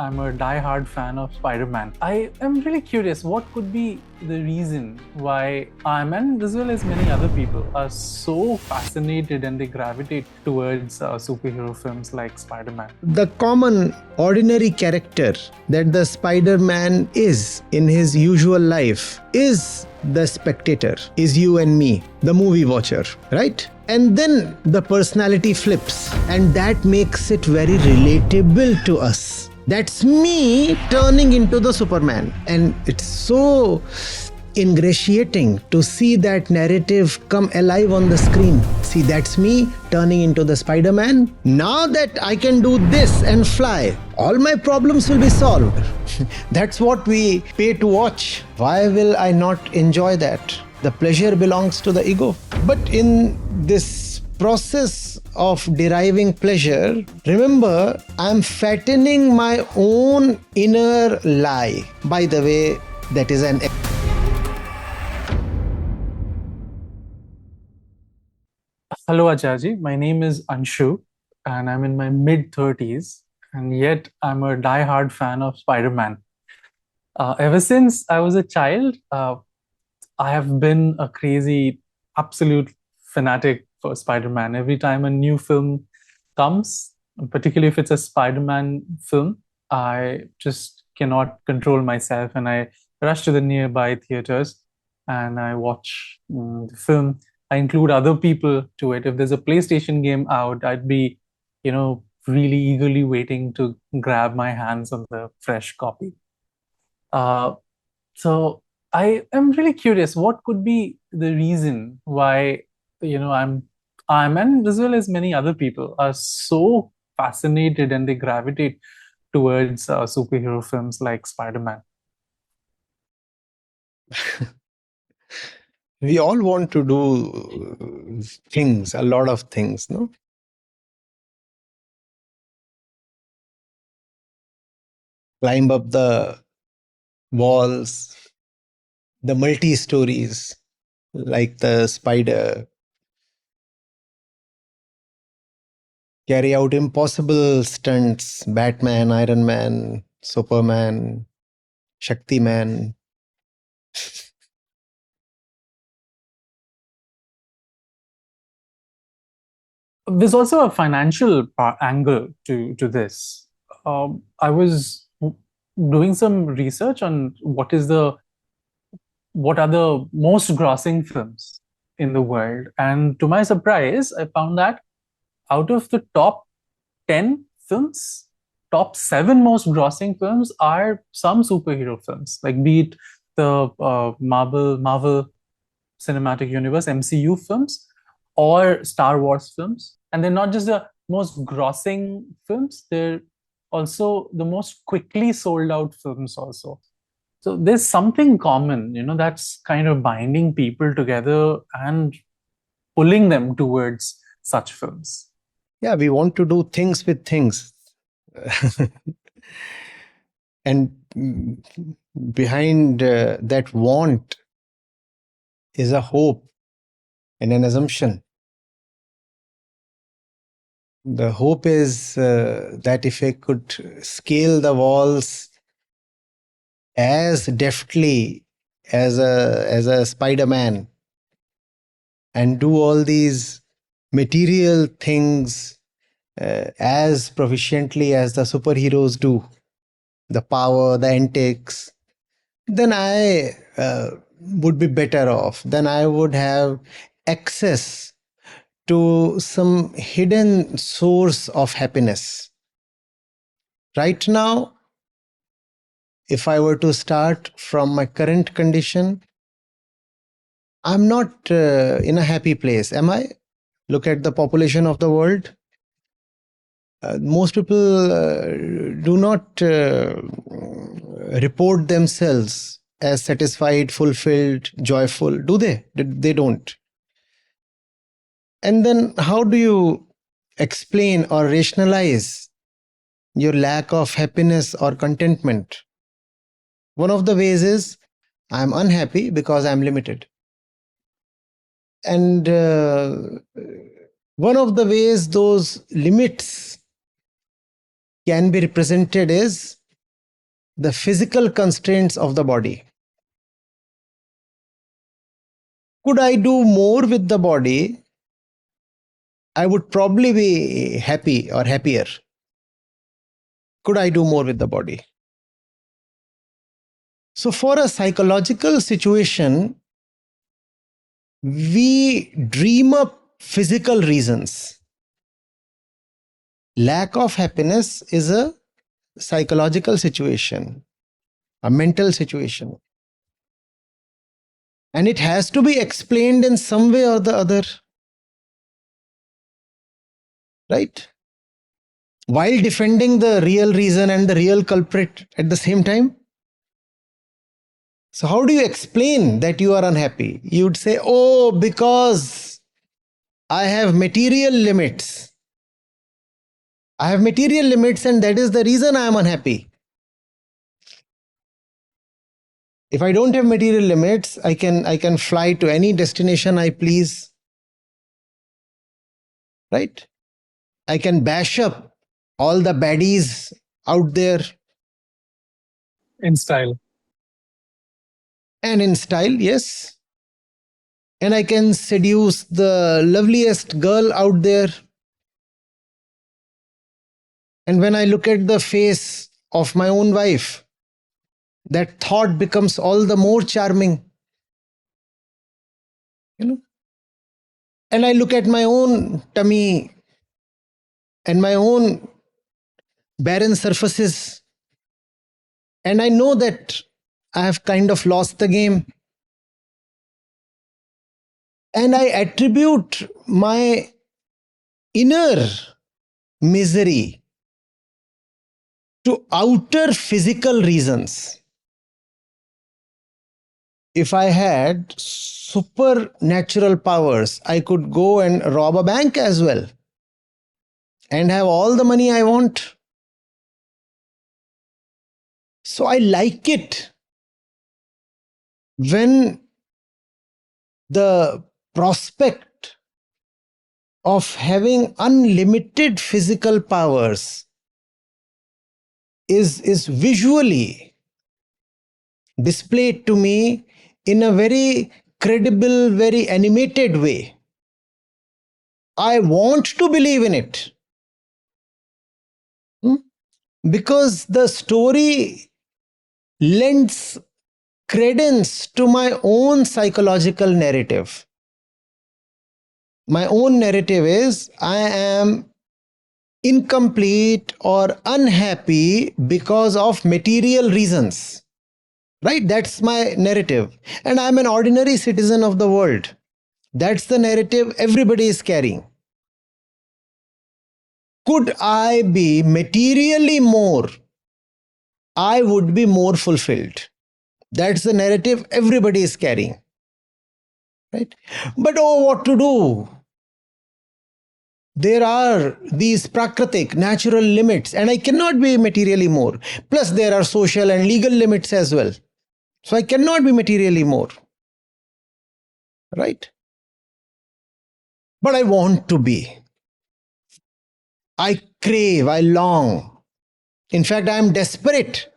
I'm a die-hard fan of Spider-Man. I am really curious what could be the reason why I, and as well as many other people, are so fascinated and they gravitate towards superhero films like Spider-Man. The common, ordinary character that the Spider-Man is in his usual life is the spectator, is you and me, the movie watcher, right? And then the personality flips, and that makes it very relatable to us. That's me turning into the Superman. And it's so ingratiating to see that narrative come alive on the screen. See, that's me turning into the Spider-Man. Now that I can do this and fly, all my problems will be solved. That's what we pay to watch. Why will I not enjoy that? The pleasure belongs to the ego. But in this process of deriving pleasure, remember, I'm fattening my own inner lie. By the way, that is an... Hello, Acharya. My name is Anshu, and I'm in my mid-30s, and yet I'm a die-hard fan of Spider-Man. Ever since I was a child, I have been a crazy, absolute fanatic for Spider-Man. Every time a new film comes, particularly if it's a Spider-Man film, I just cannot control myself and I rush to the nearby theaters and I watch the film. I include other people to it. If there's a PlayStation game out, I'd be, really eagerly waiting to grab my hands on the fresh copy. Uh, so I am really curious, what could be the reason why, I'm and as well as many other people are so fascinated and they gravitate towards superhero films like Spider-Man. We all want to do things, a lot of things, no? Climb up the walls, the multi-stories, like the spider, carry out impossible stunts, Batman, Iron Man, Superman, Shaktiman. There's also a financial angle to this. I was doing some research on what are the most grossing films in the world, and to my surprise, I found that out of the top 10 films, top 7 most grossing films are some superhero films, like be it the Marvel Cinematic Universe MCU films or Star Wars films. And they're not just the most grossing films, they're also the most quickly sold out films also. So there's something common, that's kind of binding people together and pulling them towards such films. Yeah, we want to do things with things. And behind that want is a hope and an assumption. The hope is that if I could scale the walls as deftly as a Spider-Man and do all these material things as proficiently as the superheroes do, the power, the antics, then I would be better off. Then I would have access to some hidden source of happiness. Right now, if I were to start from my current condition, I'm not in a happy place, am I? Look at the population of the world. Most people do not report themselves as satisfied, fulfilled, joyful, do they? They don't. And then how do you explain or rationalize your lack of happiness or contentment? One of the ways is I'm unhappy because I'm limited. And one of the ways those limits can be represented is the physical constraints of the body. Could I do more with the body? I would probably be happy or happier. Could I do more with the body? So, for a psychological situation, we dream up physical reasons. Lack of happiness is a psychological situation, a mental situation. And it has to be explained in some way or the other. Right? While defending the real reason and the real culprit at the same time. So, how do you explain that you are unhappy? You'd say, oh, because I have material limits. I have material limits, and that is the reason I am unhappy. If I don't have material limits, I can fly to any destination I please. Right? I can bash up all the baddies out there. In style. And in style, yes. And I can seduce the loveliest girl out there. And when I look at the face of my own wife, that thought becomes all the more charming. You know? And I look at my own tummy and my own barren surfaces, and I know that I have kind of lost the game. And I attribute my inner misery to outer physical reasons. If I had supernatural powers, I could go and rob a bank as well and have all the money I want. So I like it when the prospect of having unlimited physical powers is visually displayed to me in a very credible, very animated way. I want to believe in it. Because the story lends credence to my own psychological narrative. My own narrative is I am incomplete or unhappy because of material reasons. Right? That's my narrative. And I'm an ordinary citizen of the world. That's the narrative everybody is carrying. Could I be materially more? I would be more fulfilled. That's the narrative everybody is carrying. Right? But oh, what to do? There are these prakritic, natural limits, and I cannot be materially more. Plus, there are social and legal limits as well. So I cannot be materially more. Right? But I want to be. I crave, I long. In fact, I am desperate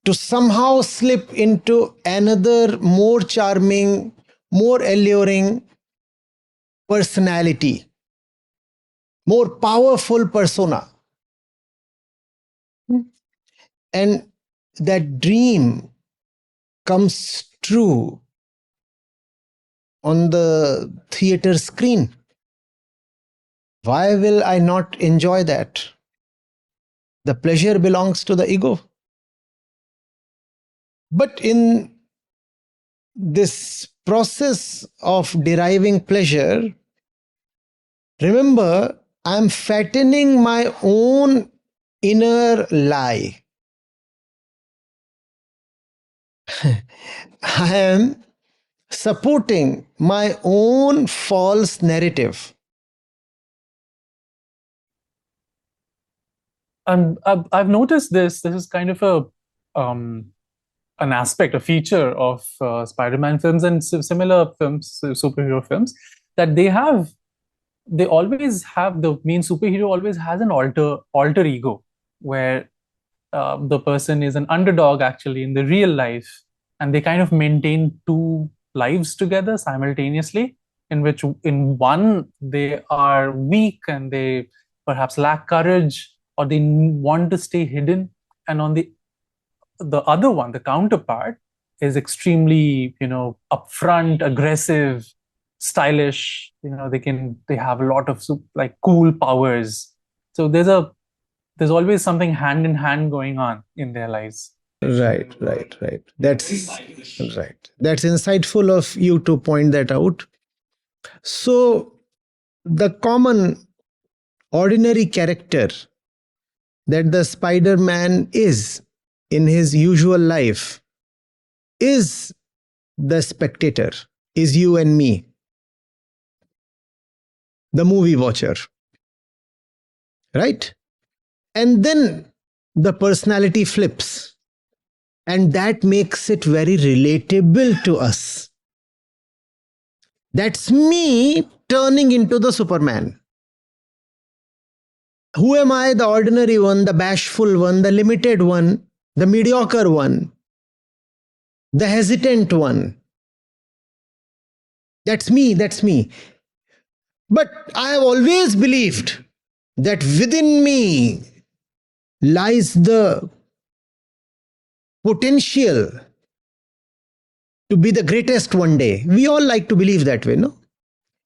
to somehow slip into another more charming, more alluring personality, more powerful persona. And that dream comes true on the theater screen. Why will I not enjoy that? The pleasure belongs to the ego. But in this process of deriving pleasure, remember, I'm fattening my own inner lie. I am supporting my own false narrative. I've noticed this. This is kind of an aspect, a feature of Spider-Man films and similar films, superhero films, that they always have the main superhero always has an alter ego where the person is an underdog actually in the real life, and they kind of maintain two lives together simultaneously, in which in one they are weak and they perhaps lack courage, or they want to stay hidden, and on the other one, the counterpart, is extremely, upfront, aggressive, stylish. They have a lot of like cool powers. So there's always something hand in hand going on in their lives. Right, right, right. That's right. That's insightful of you to point that out. So, the common, ordinary character that the Spider Man is in his usual life is the spectator, is you and me, the movie watcher, right? And then the personality flips, and that makes it very relatable to us. That's me turning into the Superman. Who am I? The ordinary one, the bashful one, the limited one, the mediocre one, the hesitant one. That's me, that's me. But I have always believed that within me lies the potential to be the greatest one day. We all like to believe that way, no?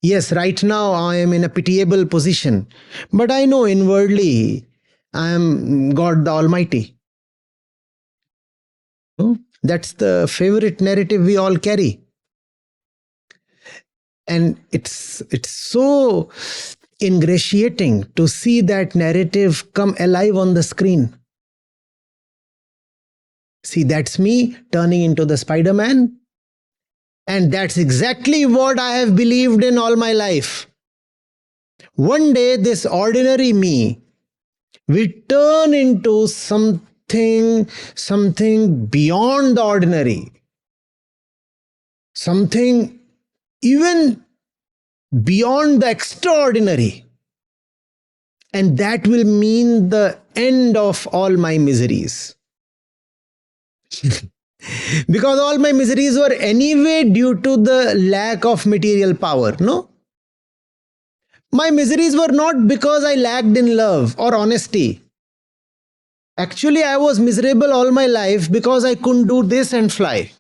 Yes, right now I am in a pitiable position, but I know inwardly I am God the Almighty. That's the favorite narrative we all carry. And it's so ingratiating to see that narrative come alive on the screen. See, that's me turning into the Spider-Man. And that's exactly what I have believed in all my life. One day, this ordinary me will turn into something beyond the ordinary, something even beyond the extraordinary. And that will mean the end of all my miseries. Because all my miseries were anyway due to the lack of material power, no? My miseries were not because I lacked in love or honesty. Actually, I was miserable all my life because I couldn't do this and fly.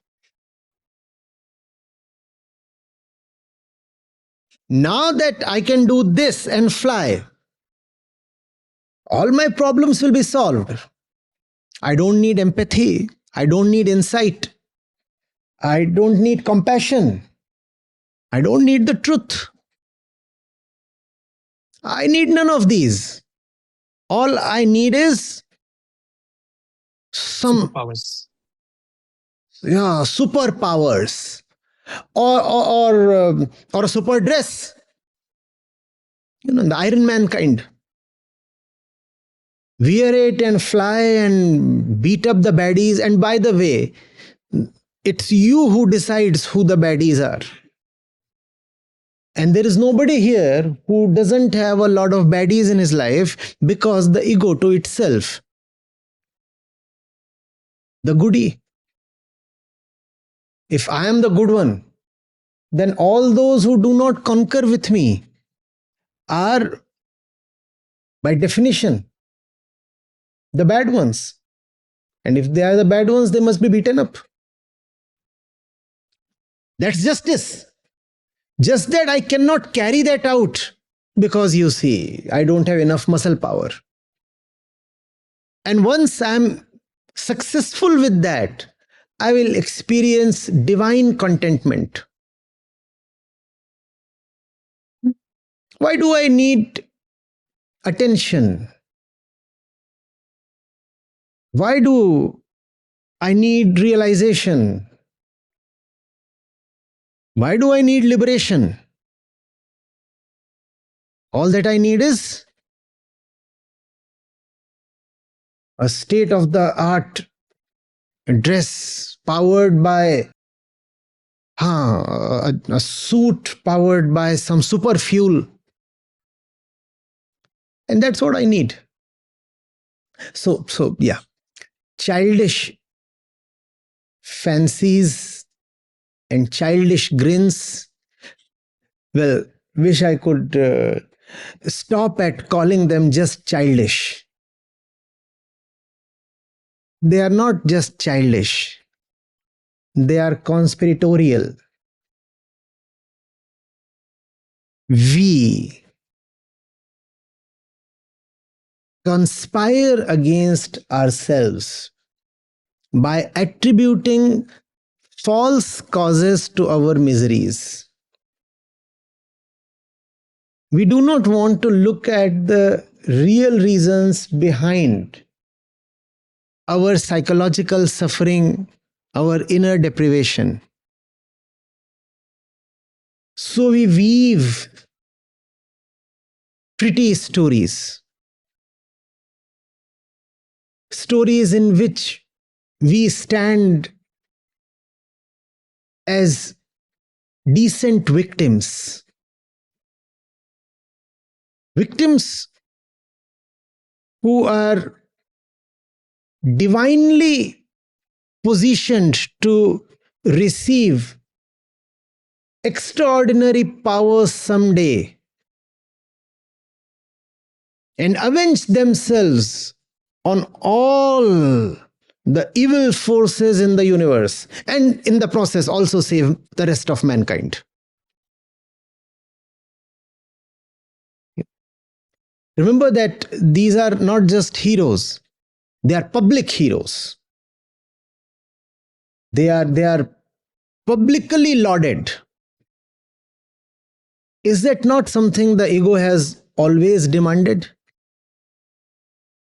Now that I can do this and fly, all my problems will be solved. I don't need empathy. I don't need insight. I don't need compassion. I don't need the truth. I need none of these. All I need is some Superpowers. superpowers, or a super dress, the Iron Man kind. Wear it and fly and beat up the baddies. And by the way, it's you who decides who the baddies are. And there is nobody here who doesn't have a lot of baddies in his life, because the ego to itself, the goodie. If I am the good one, then all those who do not concur with me are, by definition, the bad ones. And if they are the bad ones, they must be beaten up. That's justice. Just that I cannot carry that out because, you see, I don't have enough muscle power. And once I'm successful with that, I will experience divine contentment. Why do I need attention? Why do I need realization? Why do I need liberation? All that I need is a state of the art dress powered by a suit powered by some super fuel. And that's what I need. So yeah. childish fancies and childish grins. Well, wish I could stop at calling them just childish. They are not just childish, they are conspiratorial. We conspire against ourselves by attributing false causes to our miseries. We do not want to look at the real reasons behind our psychological suffering, our inner deprivation. So we weave pretty stories, stories in which we stand as decent victims, victims who are divinely positioned to receive extraordinary powers someday and avenge themselves on all the evil forces in the universe, and in the process also save the rest of mankind. Remember that these are not just heroes, they are public heroes. They are publicly lauded. Is that not something the ego has always demanded?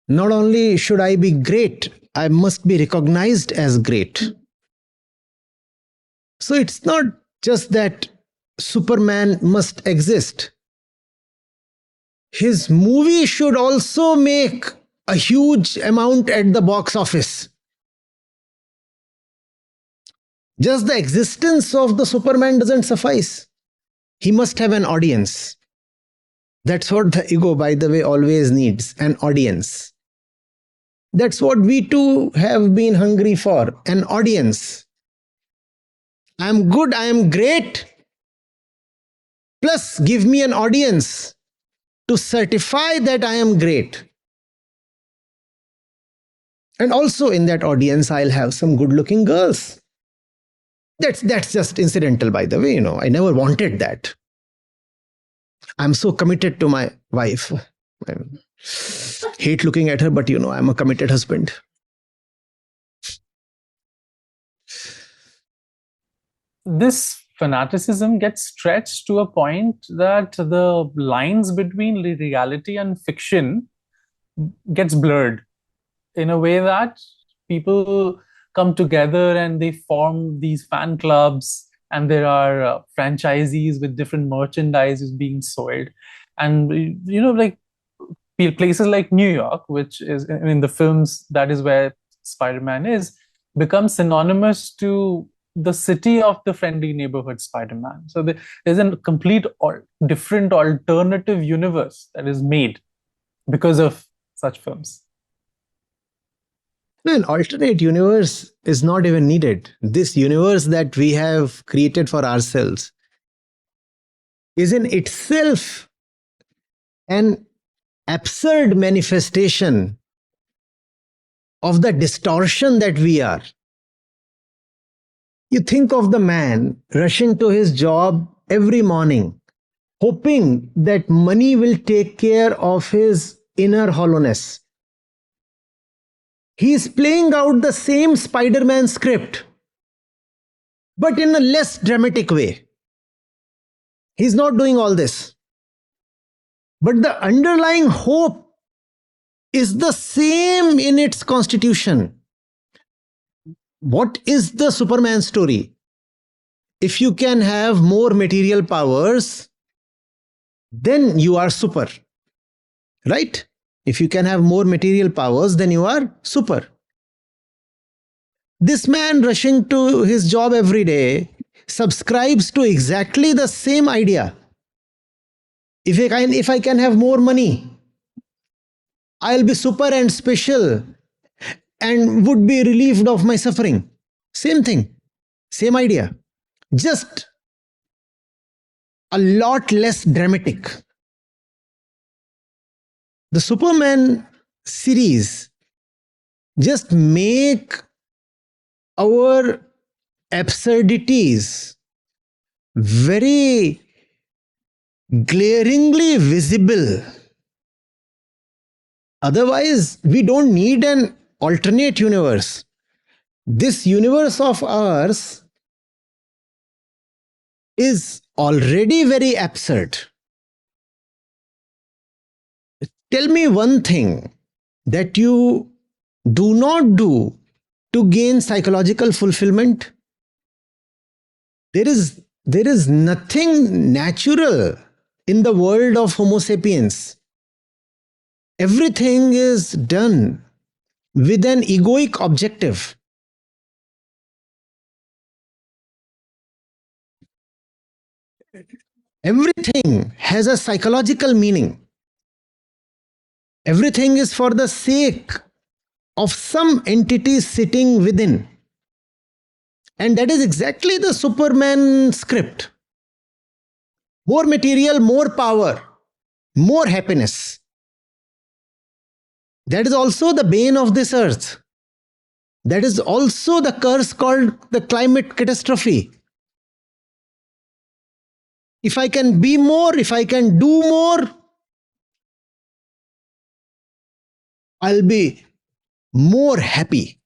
Not only should I be great, I must be recognized as great. So it's not just that Superman must exist. His movie should also make a huge amount at the box office. Just the existence of the Superman doesn't suffice. He must have an audience. That's what the ego, by the way, always needs, an audience. That's what we too have been hungry for, an audience. I am good, I am great. Plus, give me an audience to certify that I am great. And also in that audience, I'll have some good-looking girls. That's just incidental, by the way. I never wanted that. I'm so committed to my wife. I hate looking at her, but I'm a committed husband. This fanaticism gets stretched to a point that the lines between reality and fiction gets blurred in a way that people come together and they form these fan clubs, and there are franchisees with different merchandise being sold. And like places like New York, which is in the films, that is where Spider-Man is, becomes synonymous to the city of the friendly neighborhood Spider-Man. So there's a complete or different alternative universe that is made because of such films. An alternate universe is not even needed. This universe that we have created for ourselves is in itself an absurd manifestation of the distortion that we are. You think of the man rushing to his job every morning, hoping that money will take care of his inner hollowness. He is playing out the same Spider-Man script, but in a less dramatic way. He's not doing all this. But the underlying hope is the same in its constitution. What is the Superman story? If you can have more material powers, then you are super. Right? If you can have more material powers, then you are super. This man rushing to his job every day subscribes to exactly the same idea. If I can have more money, I'll be super and special. and would be relieved of my suffering. Same thing, same idea, just a lot less dramatic. The Superman series just make our absurdities very glaringly visible. Otherwise, we don't need an alternate universe. This universe of ours is already very absurd. Tell me one thing that you do not do to gain psychological fulfillment. There is nothing natural in the world of Homo sapiens. Everything is done with an egoic objective. Everything has a psychological meaning. Everything is for the sake of some entity sitting within. And that is exactly the Superman script. More material, more power, more happiness. That is also the bane of this earth. That is also the curse called the climate catastrophe. If I can be more, if I can do more, I'll be more happy.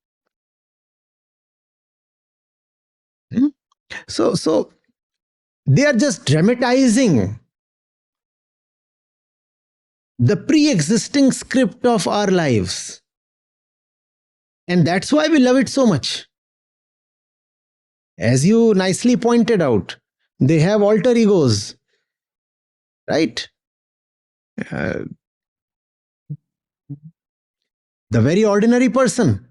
So they are just dramatizing the pre-existing script of our lives. And that's why we love it so much. As you nicely pointed out, they have alter egos, right? Uh, the very ordinary person,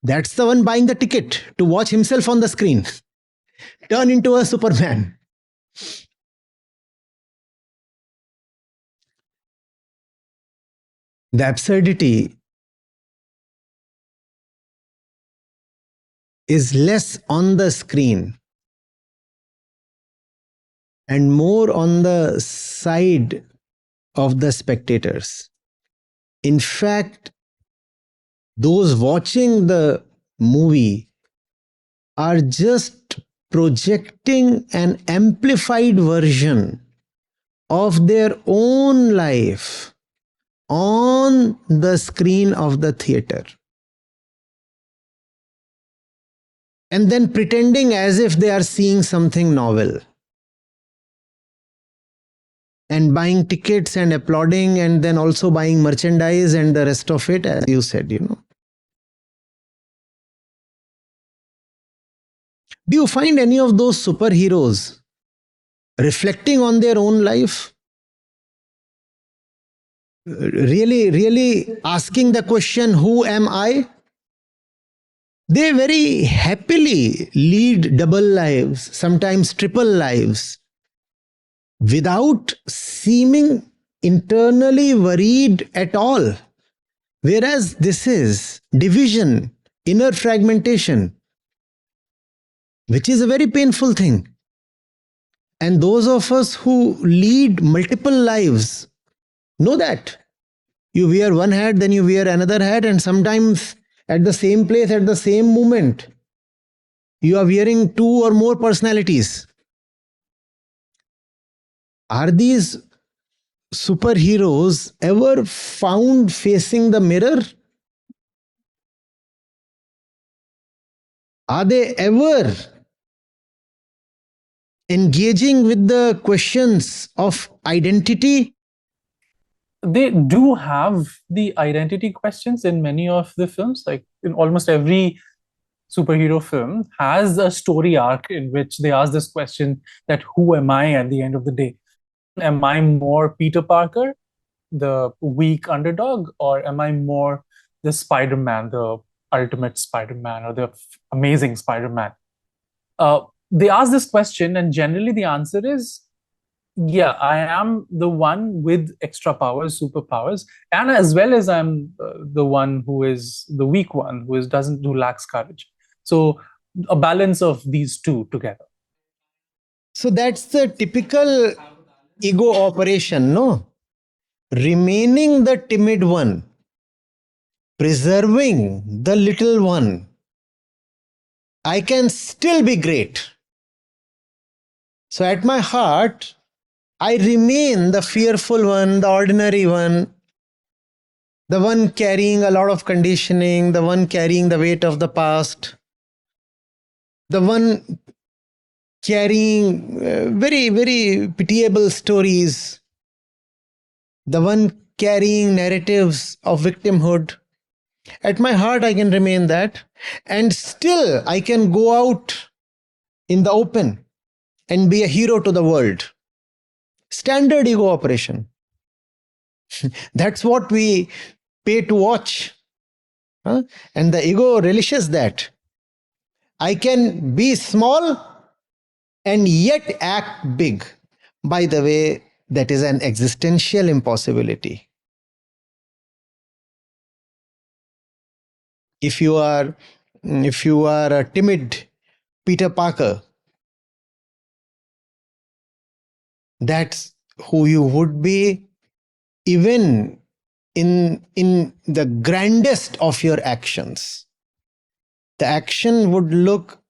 that's the one buying the ticket to watch himself on the screen turn into a Superman. The absurdity is less on the screen and more on the side of the spectators. In fact, those watching the movie are just projecting an amplified version of their own life on the screen of the theater. And then pretending as if they are seeing something novel. And buying tickets and applauding and then also buying merchandise and the rest of it, as you said, Do you find any of those superheroes reflecting on their own life? Really asking the question, who am I? They very happily lead double lives, sometimes triple lives, without seeming internally worried at all. Whereas this is division, inner fragmentation, which is a very painful thing. And those of us who lead multiple lives know that. You wear one hat, then you wear another hat, and sometimes at the same place, at the same moment, you are wearing two or more personalities. Are these superheroes ever found facing the mirror? Are they ever engaging with the questions of identity? They do have the identity questions in many of the films. Like in almost every superhero film has a story arc in which they ask this question, that who am I at the end of the day? Am I more Peter Parker, the weak underdog, or am I more the Spider-Man, the ultimate Spider-Man, or the amazing Spider-Man? They ask this question, and generally the answer is Yeah, I am the one with extra powers, superpowers, and as well as I'm the one who is the weak one, doesn't who lacks courage. So a balance of these two together. So that's the typical ego operation, no? Remaining the timid one, preserving the little one. I can still be great. So at my heart, I remain the fearful one, the ordinary one, the one carrying a lot of conditioning, the one carrying the weight of the past, the one carrying very, very pitiable stories, the one carrying narratives of victimhood. At my heart, I can remain that, and still I can go out in the open and be a hero to the world. Standard ego operation. That's what we pay to watch. Huh? And the ego relishes that. I can be small and yet act big. By the way, that is an existential impossibility. If you are if you are a timid Peter Parker, that's who you would be even in the grandest of your actions. The action would look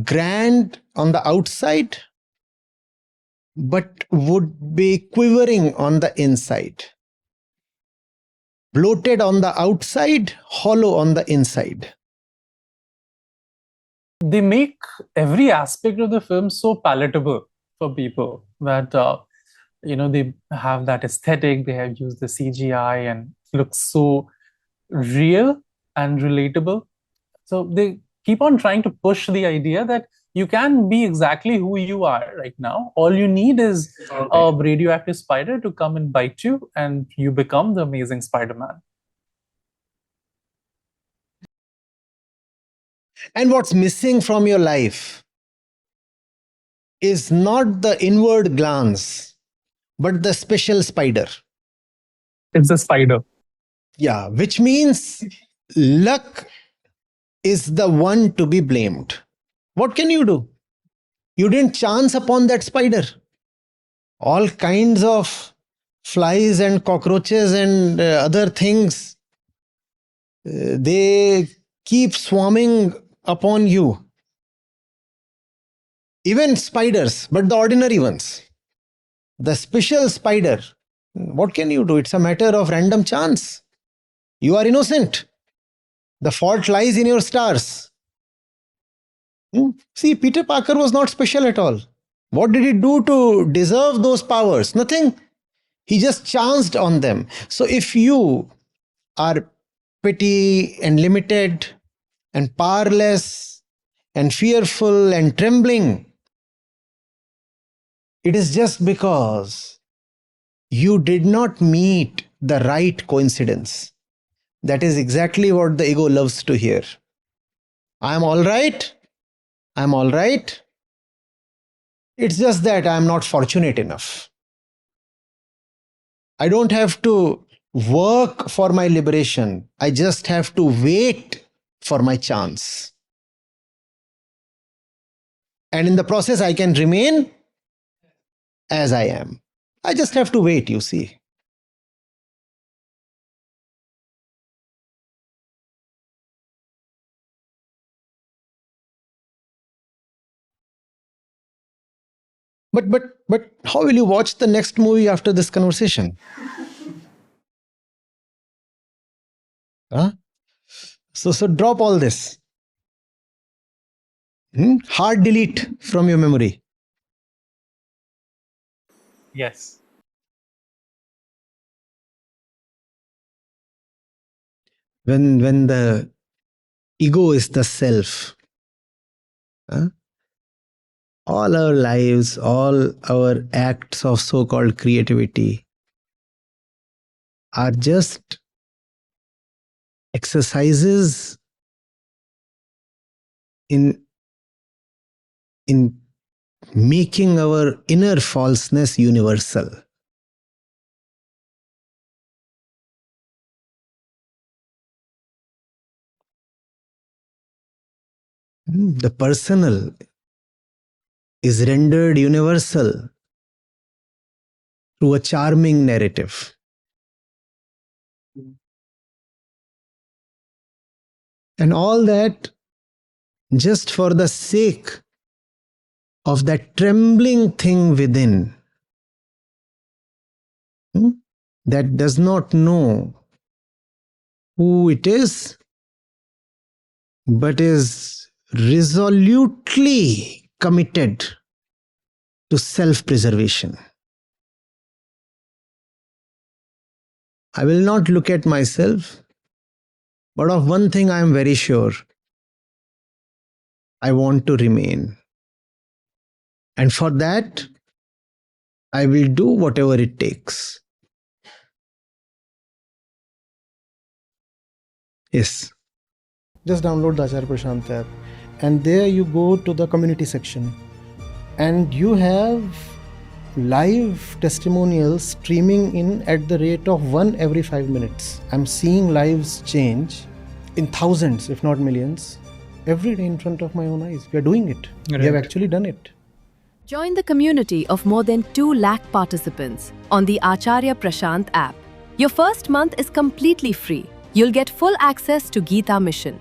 grand on the outside, but would be quivering on the inside. Bloated on the outside, hollow on the inside. They make every aspect of the film so palatable for people that they have that aesthetic. They have used the CGI and looks so real and relatable. So they keep on trying to push the idea that you can be exactly who you are right now. All you need is a radioactive spider to come and bite you, and you become the amazing Spider-Man. And what's missing from your life is not the inward glance, but the special spider. It's a spider. Yeah, which means luck is the one to be blamed. What can you do? You didn't chance upon that spider. All kinds of flies and cockroaches and other things, they keep swarming upon you. Even spiders, but the ordinary ones. The special spider, what can you do? It's a matter of random chance. You are innocent. The fault lies in your stars. See, Peter Parker was not special at all. What did he do to deserve those powers? Nothing. He just chanced on them. So if you are petty and limited and powerless and fearful and trembling, it is just because you did not meet the right coincidence. That is exactly what the ego loves to hear. I'm all right. I'm all right. It's just that I'm not fortunate enough. I don't have to work for my liberation. I just have to wait for my chance. And in the process, I can remain as I am. I just have to wait, you see. But how will you watch the next movie after this conversation? Huh? So drop all this. Hard delete from your memory. Yes. When the ego is the self, huh? All our lives, all our acts of so-called creativity are just exercises in in making our inner falseness universal. The personal is rendered universal through a charming narrative. And all that just for the sake of that trembling thing within, that does not know who it is, but is resolutely committed to self-preservation. I will not look at myself, but of one thing I am very sure. I want to remain. And for that, I will do whatever it takes. Yes. Just download the Acharya Prashant app, and there you go to the community section, and you have live testimonials streaming in at the rate of 1 every 5 minutes. I'm seeing lives change in thousands, if not millions, every day in front of my own eyes. We are doing it. Right. We have actually done it. Join the community of more than 2 lakh participants on the Acharya Prashant app. Your first month is completely free. You'll get full access to Gita Mission.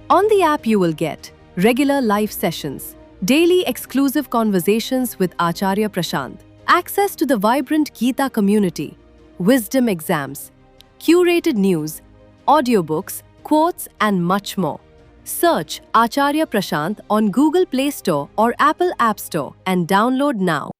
On the app, you will get regular live sessions, daily exclusive conversations with Acharya Prashant, access to the vibrant Gita community, wisdom exams, curated news, audiobooks, quotes, and much more. Search Acharya Prashant on Google Play Store or Apple App Store and download now.